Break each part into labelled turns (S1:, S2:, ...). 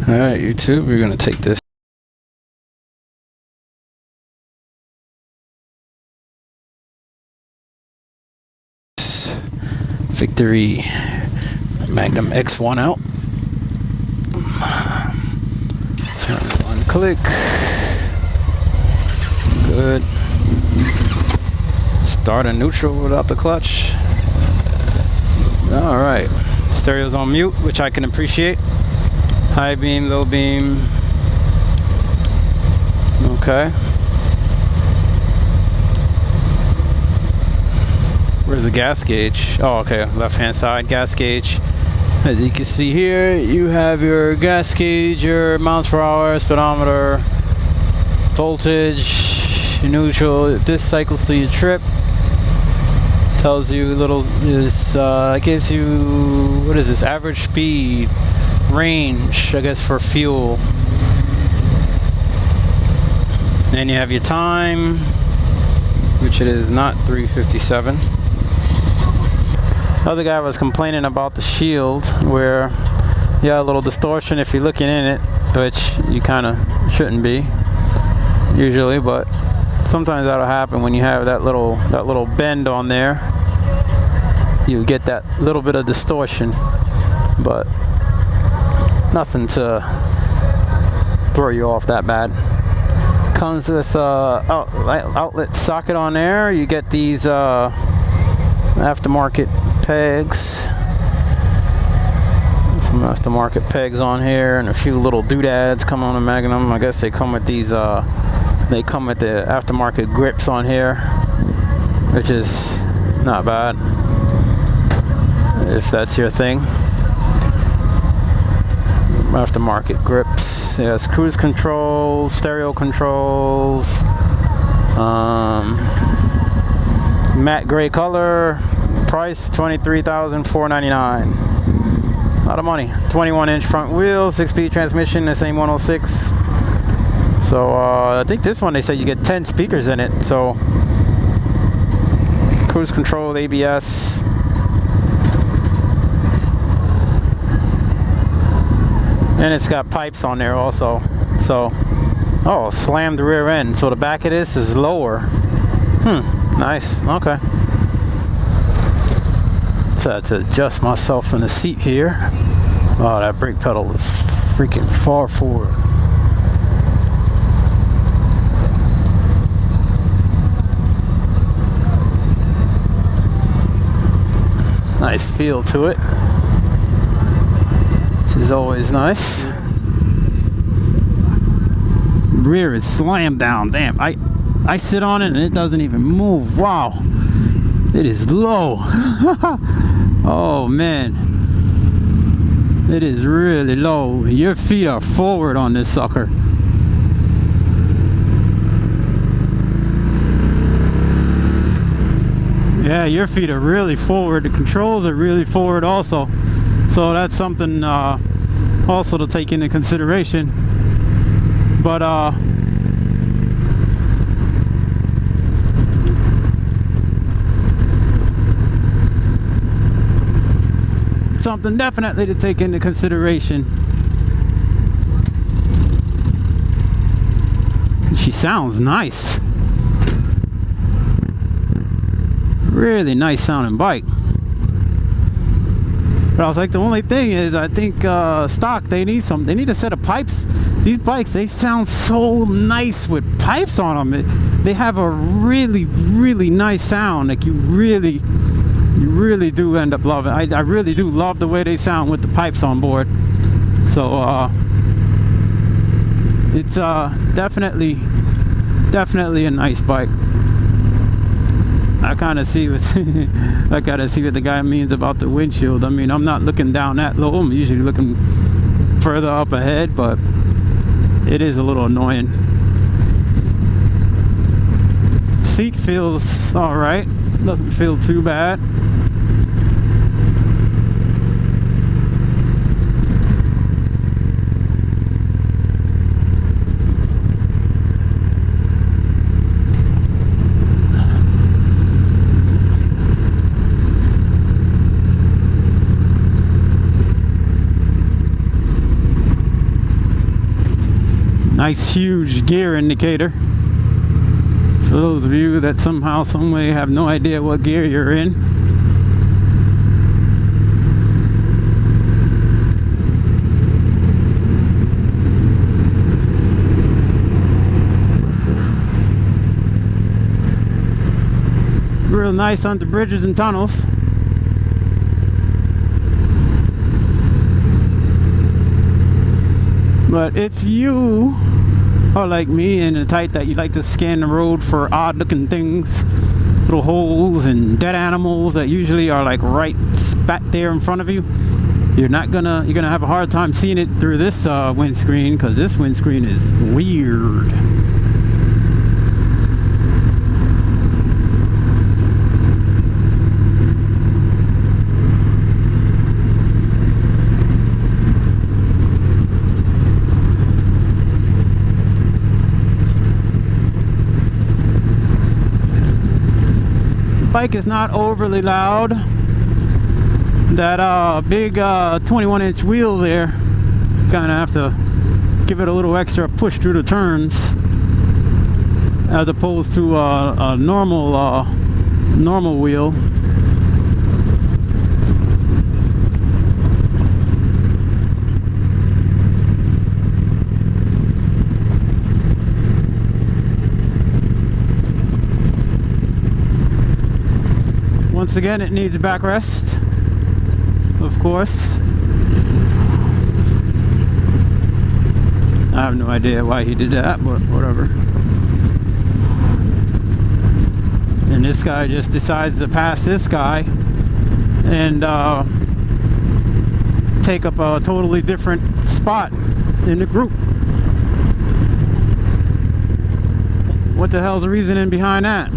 S1: Alright, YouTube, we're gonna take this Victory Magnum X1 out. Turn one click. Good. Start in neutral without the clutch. Alright. Stereo's on mute, which I can appreciate. High beam, low beam. Okay. Where's the gas gauge? Oh, okay. Left hand side gas gauge. As you can see here, you have your gas gauge, your miles per hour, speedometer, voltage, neutral. If this cycles through your trip, tells you little. Gives you, what is this? Average speed, range, I guess, for fuel. And you have your time, which it is not 3:57. Other guy was complaining about the shield, where you have a little distortion if you're looking in it, which you kind of shouldn't be usually, but sometimes that'll happen when you have that little bend on there. You get that little bit of distortion, but nothing to throw you off that bad. Comes with outlet socket on there. You get these aftermarket pegs, some aftermarket pegs on here, and a few little doodads come on a Magnum. I guess they come with these they come with the aftermarket grips on here, which is not bad if that's your thing. Aftermarket grips. Yes, cruise control, stereo controls, matte gray color. Price $23,499. A lot of money. 21-inch front wheels, 6-speed transmission, the same 106. So I think this one they say you get 10 speakers in it. So cruise control, ABS. And it's got pipes on there also. So, oh, slammed rear end. So the back of this is lower. Nice. Okay. So I had to adjust myself in the seat here. Oh, that brake pedal is freaking far forward. Nice feel to it, which is always nice. Rear is slammed down. Damn, I sit on it and it doesn't even move. Wow, it is low. Oh man, it is really low. Your feet are forward on this sucker. Yeah, your feet are really forward. The controls are really forward also. So that's something also to take into consideration. But something definitely to take into consideration. She sounds nice. Really nice sounding bike. But I was like, the only thing is, I think stock, they need a set of pipes. These bikes, they sound so nice with pipes on them. They have a really, really nice sound. Like you really do end up loving. I really do love the way they sound with the pipes on board. So it's definitely a nice bike. I kind of see what the guy means about the windshield. I mean, I'm not looking down that low. I'm usually looking further up ahead, but it is a little annoying. Seat feels all right. Doesn't feel too bad. Nice huge gear indicator. For those of you that somehow, some way have no idea what gear you're in. Real nice on the bridges and tunnels. But if you are like me and the type that you like to scan the road for odd looking things, little holes and dead animals that usually are like right spat there in front of you, you're gonna have a hard time seeing it through this windscreen, because this windscreen is weird. Bike is not overly loud. That big 21-inch wheel there, kind of have to give it a little extra push through the turns, as opposed to a normal wheel. Once again, it needs a backrest, of course. I have no idea why he did that, but whatever. And this guy just decides to pass this guy and take up a totally different spot in the group. What the hell's the reasoning behind that?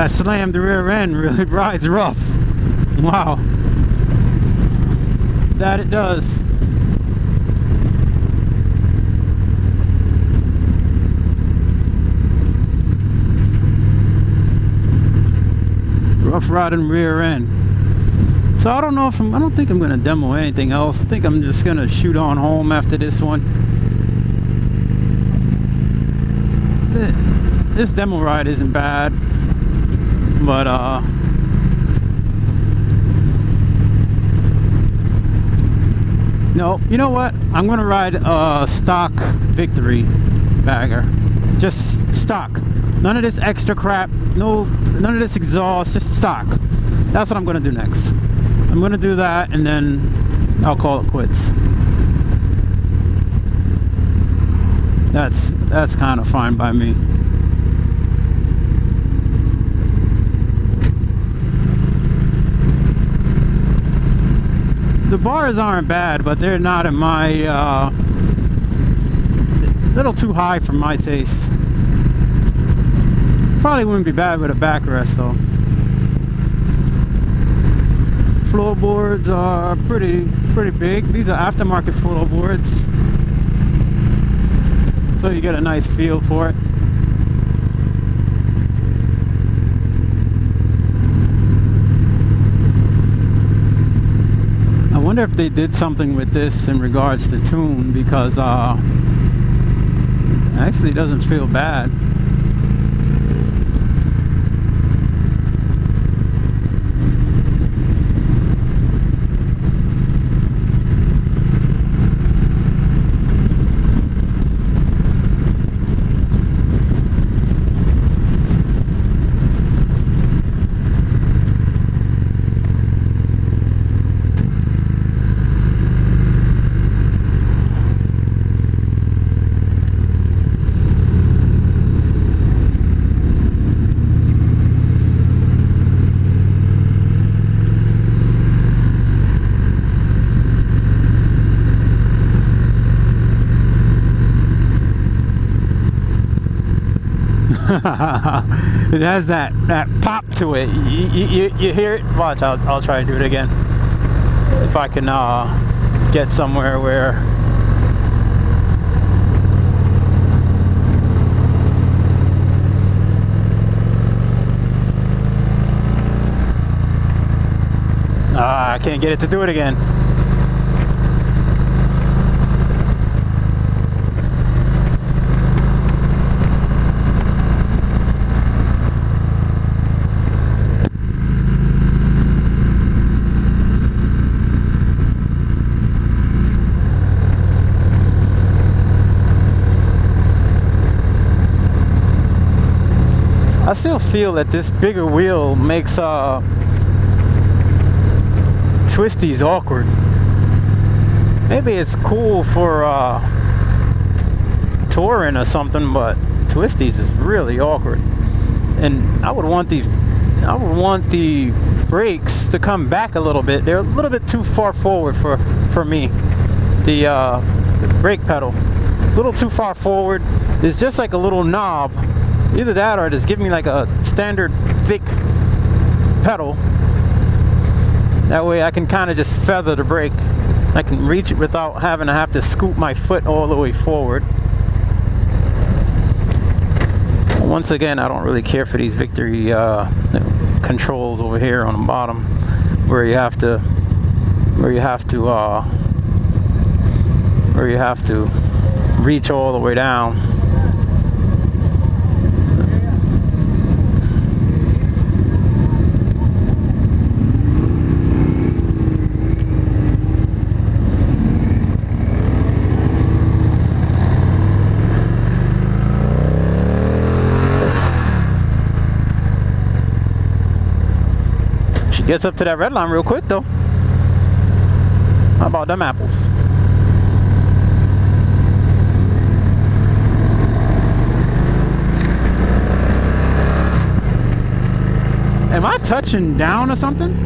S1: That slammed the rear end really rides rough. Wow. That it does. Rough riding rear end. So I don't know if I don't think I'm going to demo anything else. I think I'm just going to shoot on home after this one. This demo ride isn't bad. But no, you know what? I'm gonna ride a stock Victory bagger, just stock. None of this extra crap. No, none of this exhaust. Just stock. That's what I'm gonna do next. I'm gonna do that, and then I'll call it quits. That's kind of fine by me. The bars aren't bad, but they're not in my, a little too high for my taste. Probably wouldn't be bad with a backrest though. Floorboards are pretty big. These are aftermarket floorboards, so you get a nice feel for it. I wonder if they did something with this in regards to tune, because it actually doesn't feel bad. It has that pop to it. You hear it? Watch, I'll try to do it again. If I can get somewhere where I can't get it to do it again. I still feel that this bigger wheel makes twisties awkward. Maybe it's cool for touring or something, but twisties is really awkward. And I would want the brakes to come back a little bit. They're a little bit too far forward for me. The brake pedal, a little too far forward. It's just like a little knob. Either that or just give me like a standard thick pedal. That way I can kind of just feather the brake. I can reach it without having to scoop my foot all the way forward. Once again, I don't really care for these Victory controls over here on the bottom, where you have to reach all the way down. Gets up to that red line real quick though. How about them apples? Am I touching down or something?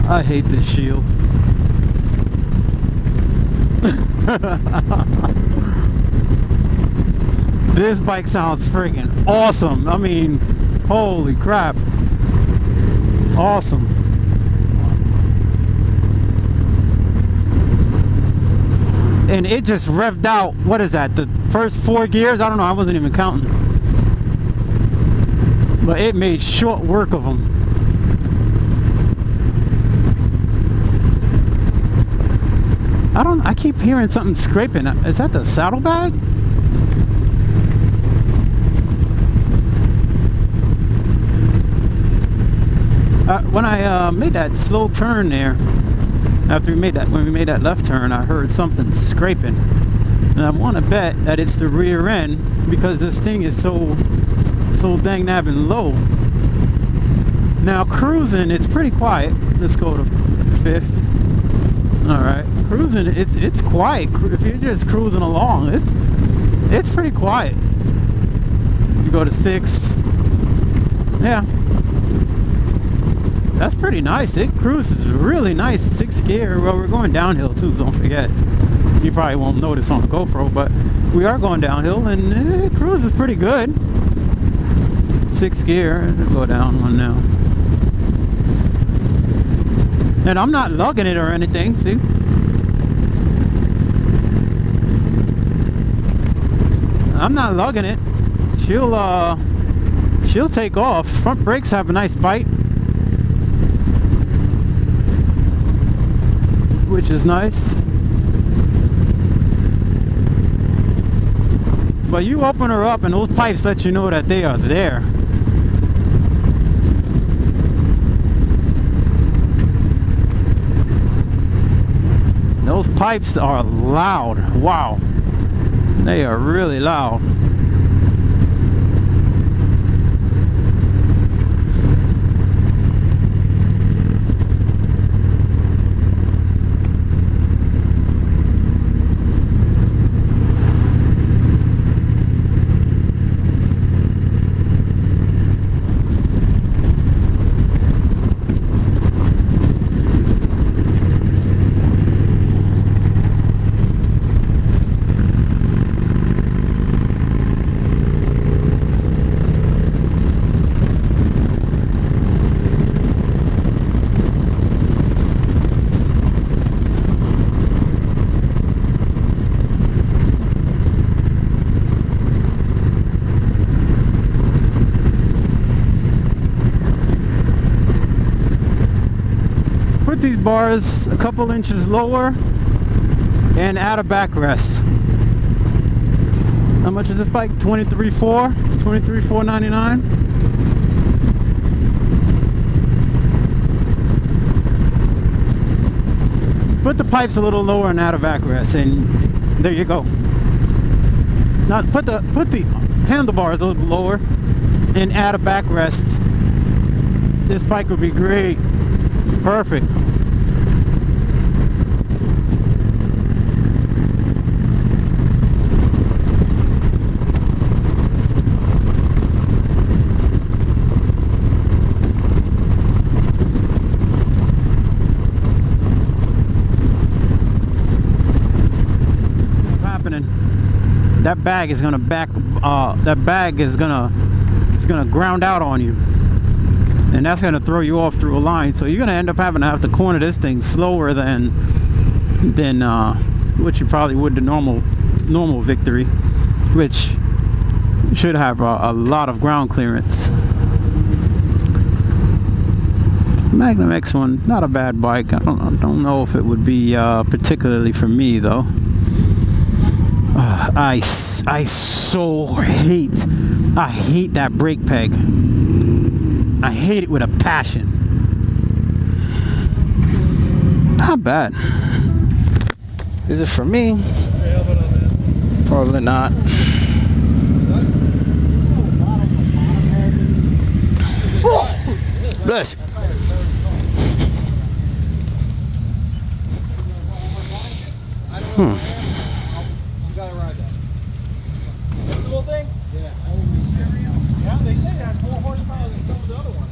S1: I hate this shield. This bike sounds freaking awesome. I mean, holy crap. Awesome. And it just revved out, what is that, the first 4 gears? I don't know, I wasn't even counting. But it made short work of them. I keep hearing something scraping. Is that the saddlebag? When I made that slow turn there, when we made that left turn, I heard something scraping, and I want to bet that it's the rear end because this thing is so dang nabbing low. Now cruising, it's pretty quiet. Let's go to 5th. All right, cruising, it's quiet. If you're just cruising along, it's pretty quiet. You go to 6. Yeah, that's pretty nice. It cruises really nice. 6th gear. Well, we're going downhill too, don't forget. You probably won't notice on the GoPro, but we are going downhill and it cruises pretty good. 6th gear. I'll go down one now. And I'm not lugging it or anything, see? I'm not lugging it. She'll take off. Front brakes have a nice bite, which is nice. But you open her up and those pipes let you know that they are there. Those pipes are loud. Wow. They are really loud. put these bars a couple inches lower and add a backrest. How much is this bike? $23,400? $23,499? Put the pipes a little lower and add a backrest, and there you go. Now put the handlebars a little lower and add a backrest. This bike would be great. Perfect. That bag is gonna ground out on you, and that's gonna throw you off through a line. So you're gonna end up having to corner this thing slower than what you probably would the normal Victory, which should have a lot of ground clearance. Magnum X1, not a bad bike. I don't know if it would be particularly for me though. I hate that brake peg. I hate it with a passion. Not bad. Is it for me? Probably not. Bless.
S2: Thing? Yeah. Yeah, they say that's more horsepower than some of the other ones.